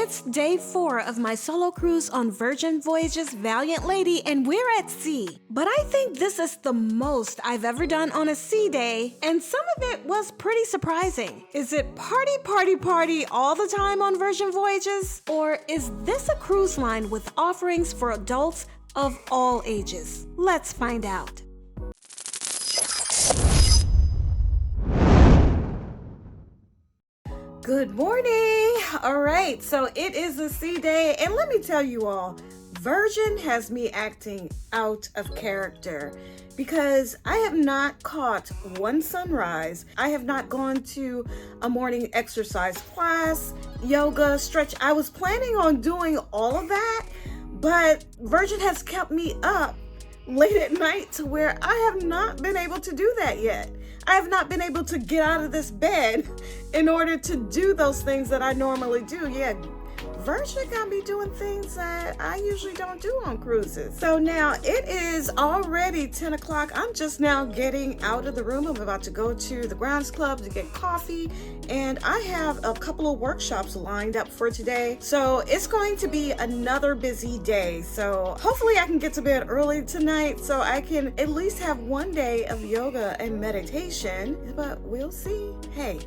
It's day 4 of my solo cruise on Virgin Voyages Valiant Lady, and we're at sea. But I think this is the most I've ever done on a sea day, and some of it was pretty surprising. Is it party, party, party all the time on Virgin Voyages? Or is this a cruise line with offerings for adults of all ages? Let's find out. Good morning. All right, so it is a sea day, and let me tell you all, Virgin has me acting out of character because I have not caught one sunrise. I have not gone to a morning exercise class, yoga, stretch. I was planning on doing all of that, but Virgin has kept me up late at night to where I have not been able to do that yet. I have not been able to get out of this bed in order to do those things that I normally do. Yeah, Virgin got me doing things that I usually don't do on cruises. So now it is already 10 o'clock. I'm just now getting out of the room. I'm about to go to the grounds club to get coffee, and I have a couple of workshops lined up for today. So it's going to be another busy day. So hopefully I can get to bed early tonight so I can at least have one day of yoga and meditation, but we'll see. Hey.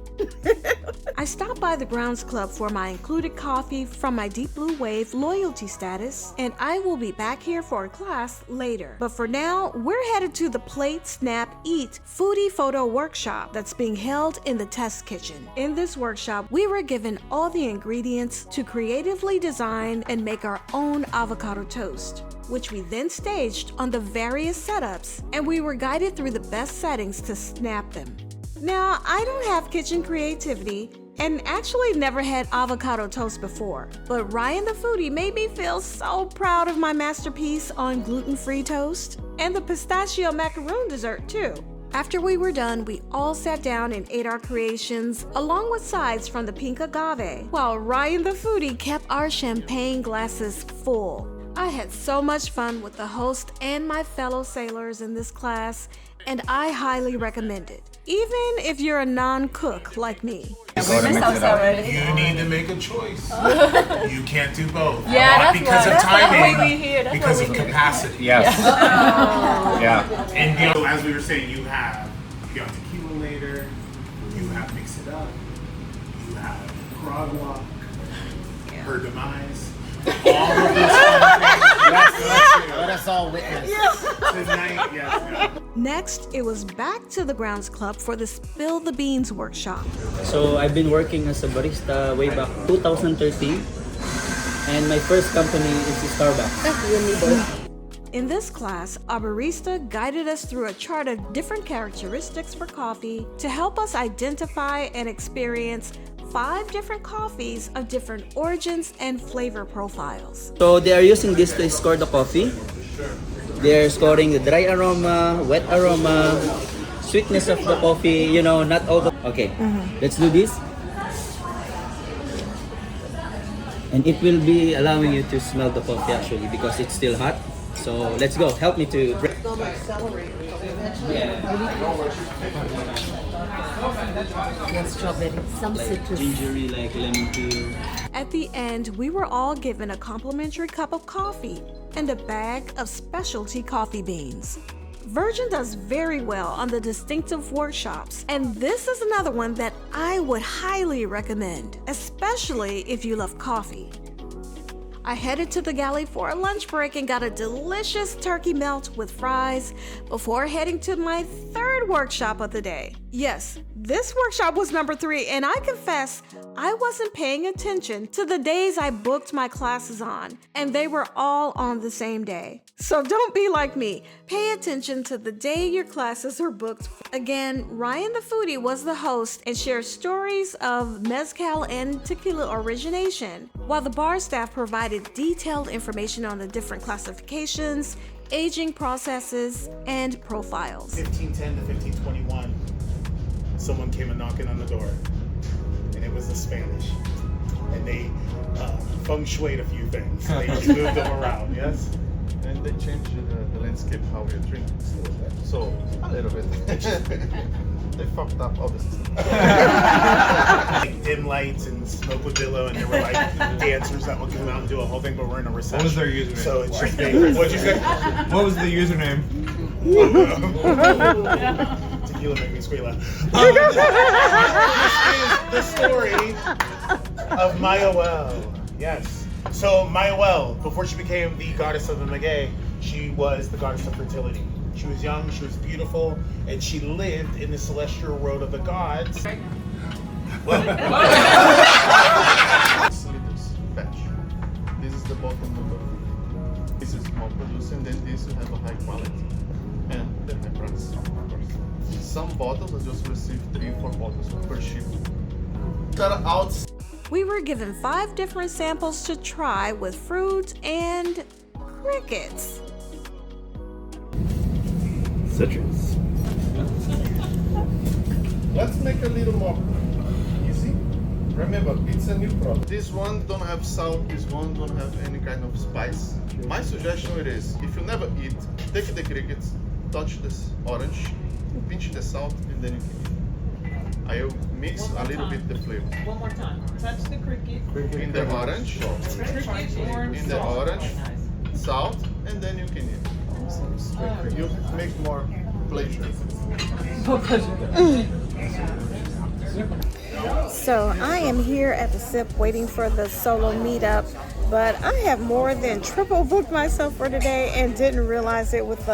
I stopped by the grounds club for my included coffee from my Deep Blue Wave loyalty status, and I will be back here for a class later. But for now, we're headed to the Plate, Snap, Eat Foodie photo workshop that's being held in the test kitchen. In this workshop, we were given all the ingredients to creatively design and make our own avocado toast, which we then staged on the various setups, and we were guided through the best settings to snap them. Now, I don't have kitchen creativity and actually never had avocado toast before, but Ryan the Foodie made me feel so proud of my masterpiece on gluten-free toast and the pistachio macaroon dessert too. After we were done, we all sat down and ate our creations along with sides from the pink agave, while Ryan the Foodie kept our champagne glasses full. I had so much fun with the host and my fellow sailors in this class, and I highly recommend it, even if you're a non-cook like me. You need to make a choice. You can't do both. Yeah, that's because why. of timing, That's why we hear. because of capacity. Yes. Yeah. And you know, as we were saying, you got tequila later. You have Mix It Up. You have Grog Walk. Her Demise. All of those fun things. Let us all witness. Tonight, yes. Next, it was back to the grounds club for the Spill the Beans workshop. So I've been working as a barista way back 2013, and my first company is Starbucks. In this class, our barista guided us through a chart of different characteristics for coffee to help us identify and experience 5 different coffees of different origins and flavor profiles. So they are using this to score the coffee. They're scoring the dry aroma, wet aroma, sweetness of the coffee, not all the... Okay, Let's do this. And it will be allowing you to smell the coffee actually because it's still hot. So let's go. Help me to break. Strawberry, some citrus. Gingery, like lemon tea. At the end, we were all given a complimentary cup of coffee and a bag of specialty coffee beans. Virgin does very well on the distinctive workshops, and this is another one that I would highly recommend, especially if you love coffee. I headed to the galley for a lunch break and got a delicious turkey melt with fries before heading to my 3rd workshop of the day. Yes, this workshop was number 3, and I confess I wasn't paying attention to the days I booked my classes on, and they were all on the same day. So don't be like me. Pay attention to the day your classes are booked. Again, Ryan the Foodie was the host and shared stories of mezcal and tequila origination, while the bar staff provided detailed information on the different classifications, aging processes, and profiles. 1510 to 1521, someone came a knocking on the door, and it was the Spanish, and they feng shuied a few things. They moved them around, yes? And they changed the landscape how we're drinking. So a little bit. They fucked up all the system. Like dim lights and smoke with billow, and there were like dancers that would come out and do a whole thing, but we're in a reception. What was their username? So it's just me. What'd you say? What was the username? Tequila made me squeal. This is the story of Mayoel. Yes. So Mayoel, before she became the goddess of the Magay, she was the goddess of fertility. She was young, she was beautiful, and she lived in the celestial world of the gods. Well, Batch. This is the bottom of the. This is more producing, then this will have a high quality. And then high price, of course. Some bottles I just received 3-4 bottles per ship. That are out. We were given 5 different samples to try with fruits and crickets. Citrus. Let's make a little more easy. Remember, it's a new product. This one don't have salt, this one don't have any kind of spice. My suggestion it is, if you never eat, take the crickets, touch this orange, pinch the salt, and then you can eat. I'll mix a little bit the flavor. One more time. Touch the cricket. In the orange, Cricket, orange, in the salt. orange, salt, and then you can eat. You make more pleasure. So I am here at the SIP waiting for the solo meetup, but I have more than triple booked myself for today and didn't realize it with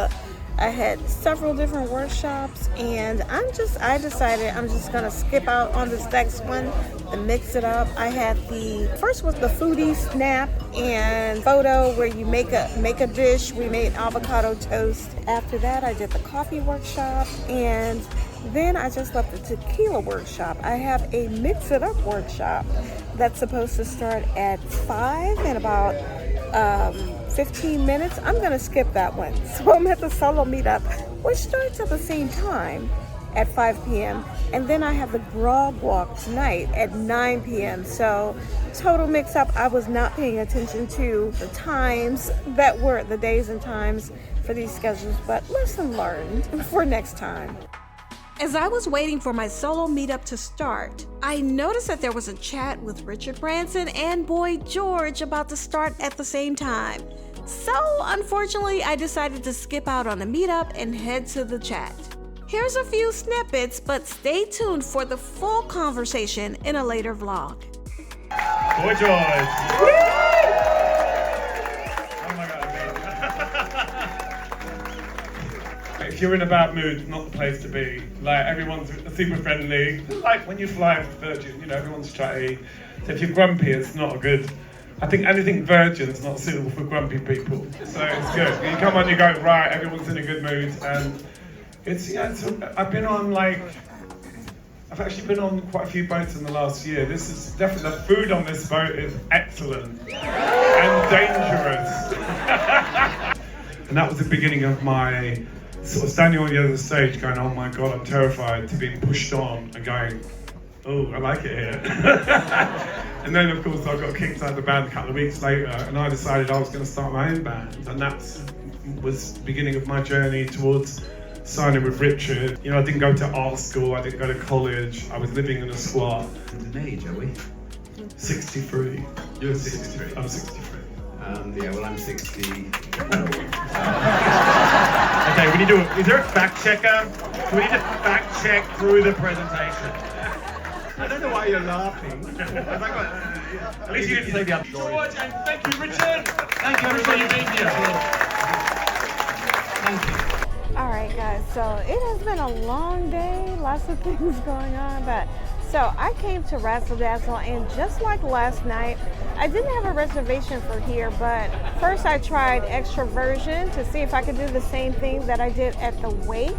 I had several different workshops, and I decided I'm just gonna skip out on this next one and mix it up. I had the first was the Foodie snap and photo where you make a dish. We made avocado toast. After that, I did the coffee workshop, and then I just left the tequila workshop. I have a mix it up workshop that's supposed to start at 5 in about 15 minutes. I'm gonna skip that one. So I'm at the solo meetup, which starts at the same time at 5 p.m. And then I have the Grog Walk tonight at 9 p.m. So total mix up. I was not paying attention to the times that were the days and times for these schedules, but lesson learned for next time. As I was waiting for my solo meetup to start, I noticed that there was a chat with Richard Branson and Boy George about to start at the same time. So unfortunately, I decided to skip out on the meetup and head to the chat. Here's a few snippets, but stay tuned for the full conversation in a later vlog. Boy George. Oh my God, if you're in a bad mood, not the place to be. Like, everyone's super friendly. Like when you fly with Virgin, you know, everyone's chatty. So if you're grumpy, it's not a good. I think anything Virgin's not suitable for grumpy people. So it's good. You come on, you go, right, everyone's in a good mood. And it's, yeah, I've been on I've actually been on quite a few boats in the last year. This is definitely, the food on this boat is excellent and dangerous. And that was the beginning of my sort of standing on the other stage going, oh my God, I'm terrified, to being pushed on and going, oh, I like it here. And then of course I got kicked out of the band a couple of weeks later, and I decided I was going to start my own band. And that was the beginning of my journey towards signing with Richard. You know, I didn't go to art school, I didn't go to college, I was living in a squat. What age are we? 63. You're 63? I'm 63. Yeah, well, I'm 60. Okay, we need to, is there a fact checker? We need to fact check through the presentation. I don't know why you're laughing. At least you get to say the other. George, and thank you, Richard. Thank you, everybody, being here. Thank you. All right, guys, so it has been a long day, lots of things going on, but so I came to Razzle Dazzle, and just like last night, I didn't have a reservation for here, but first I tried Extraversion to see if I could do the same thing that I did at the Wake,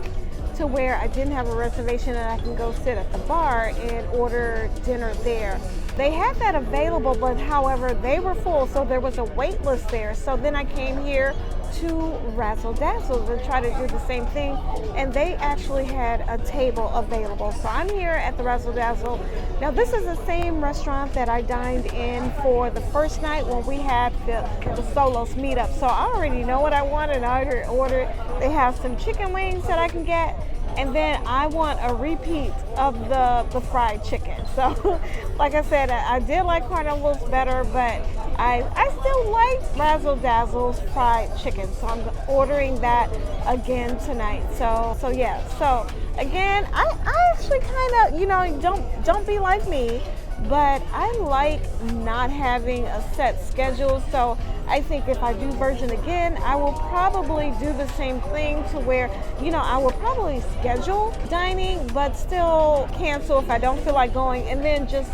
to where I didn't have a reservation and I can go sit at the bar and order dinner there. They had that available, but however, they were full, so there was a wait list there. So then I came here to Razzle Dazzle to try to do the same thing, and they actually had a table available. So I'm here at the Razzle Dazzle. Now this is the same restaurant that I dined in for the first night when we had the Solos meetup. So I already know what I wanted. I ordered. They have some chicken wings that I can get, and then I want a repeat of the fried chicken. So, like I said, I did like Carnival's better, but I still liked Razzle Dazzle's fried chicken. So I'm ordering that again tonight. So yeah. So again, I actually kind of, you know, don't be like me, but I like not having a set schedule. So I think if I do Virgin again, I will probably do the same thing to where, you know, I will probably schedule dining, but still cancel if I don't feel like going, and then just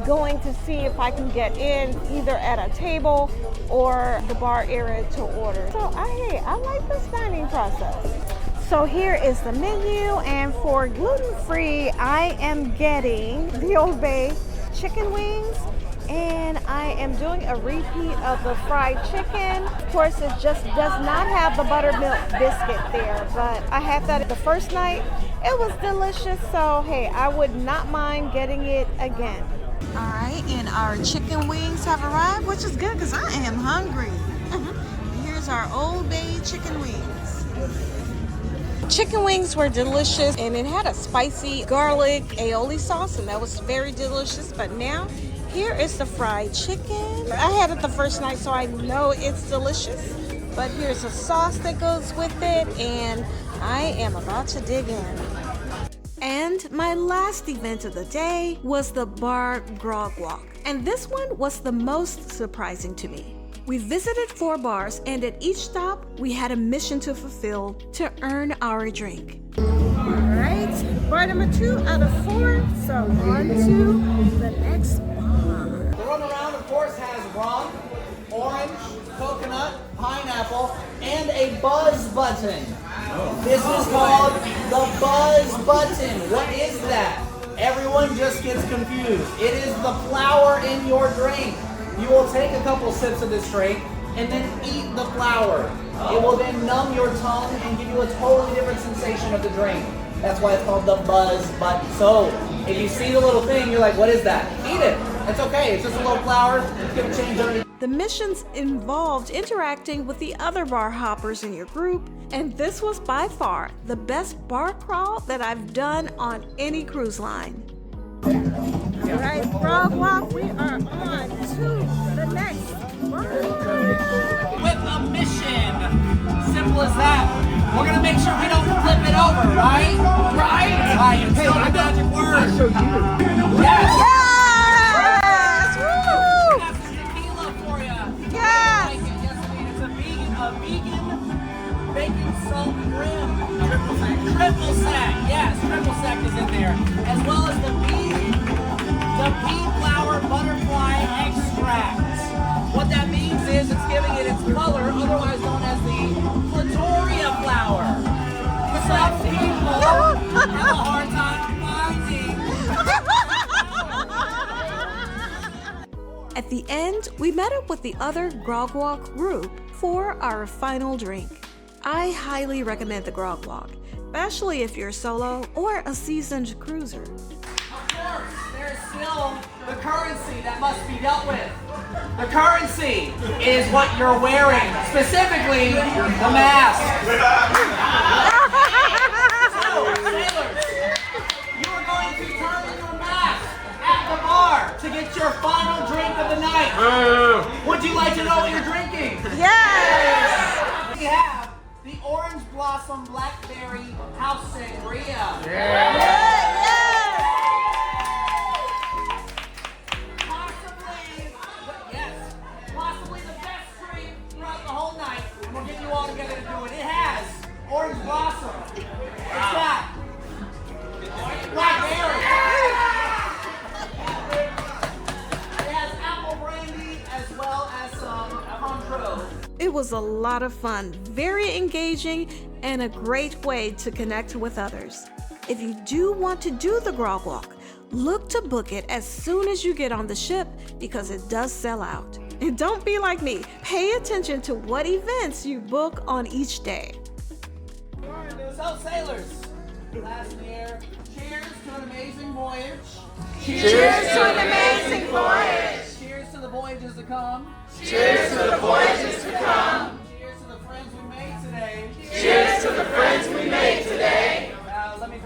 going to see if I can get in either at a table or the bar area to order. So I like this dining process. So here is the menu, and for gluten-free, I am getting the Old Bay chicken wings, and I am doing a repeat of the fried chicken. Of course, it just does not have the buttermilk biscuit there, but I had that the first night. It was delicious, so hey, I would not mind getting it again. All right, and our chicken wings have arrived, which is good because I am hungry. Here's our Old Bay chicken wings. Chicken wings were delicious, and it had a spicy garlic aioli sauce, and that was very delicious. But now, here is the fried chicken. I had it the first night, so I know it's delicious. But here's a sauce that goes with it, and I am about to dig in. And my last event of the day was the bar Grog Walk, and this one was the most surprising to me. We visited 4 bars, and at each stop, we had a mission to fulfill to earn our drink. All right, bar number 2 out of 4, so on to the next bar. The runaround, of course, has rum, orange, coconut, pineapple, and a buzz button. This is called the buzz button. What is that? Everyone just gets confused. It is the flour in your drink. You will take a couple sips of this drink and then eat the flour. It will then numb your tongue and give you a totally different sensation of the drink. That's why it's called the buzz button. So if you see the little thing, you're like, what is that? Eat it. It's okay. It's just a little flour. It's going to change everything. The missions involved interacting with the other bar hoppers in your group, and this was by far the best bar crawl that I've done on any cruise line. All right, Grog Walk, we are on to the next bar. With a mission. Simple as that. We're going to make sure we don't flip it over, right? Right. It's still the magic word. I'll show you. Yes. Yes! Woo! That's tequila for you. Yes! Yes, I mean, it's a vegan bacon salt rim. Triple sec. Yes, triple sec is in there. As well as the pea flower butterfly extract. What that means is it's giving it its color, otherwise known as the Platoria flower. Some people have a hard time finding. At the end, we met up with the other Grog Walk group for our final drink. I highly recommend the Grog Walk, especially if you're solo or a seasoned cruiser. Of course, there's still the currency that must be dealt with. The currency is what you're wearing, specifically the mask. So, sailors, you are going to turn your mask at the bar to get your final drink of the night. Would you like to know what you're drinking? Yes! We have the Orange Blossom Blackberry House Sangria. Possibly the best drink throughout the whole night, and we'll get you all together to do it. It has Orange Blossom. It's got Blackberry. It has apple brandy as well as some Cointreau. It was a lot of fun, very engaging, and a great way to connect with others. If you do want to do the Grog Walk, look to book it as soon as you get on the ship because it does sell out. And don't be like me. Pay attention to what events you book on each day. So sailors, last year, cheers to an amazing voyage. Cheers to an amazing voyage. Cheers to the voyages to come. Cheers to the voyages to come. Cheers to the friends we made today. Cheers to the friends we made today. Let me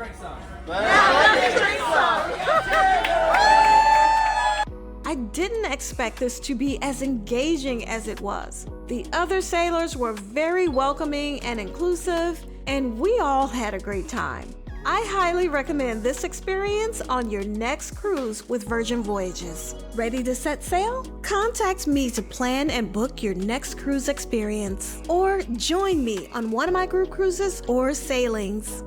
I didn't expect this to be as engaging as it was. The other sailors were very welcoming and inclusive, and we all had a great time. I highly recommend this experience on your next cruise with Virgin Voyages. Ready to set sail? Contact me to plan and book your next cruise experience, or join me on one of my group cruises or sailings.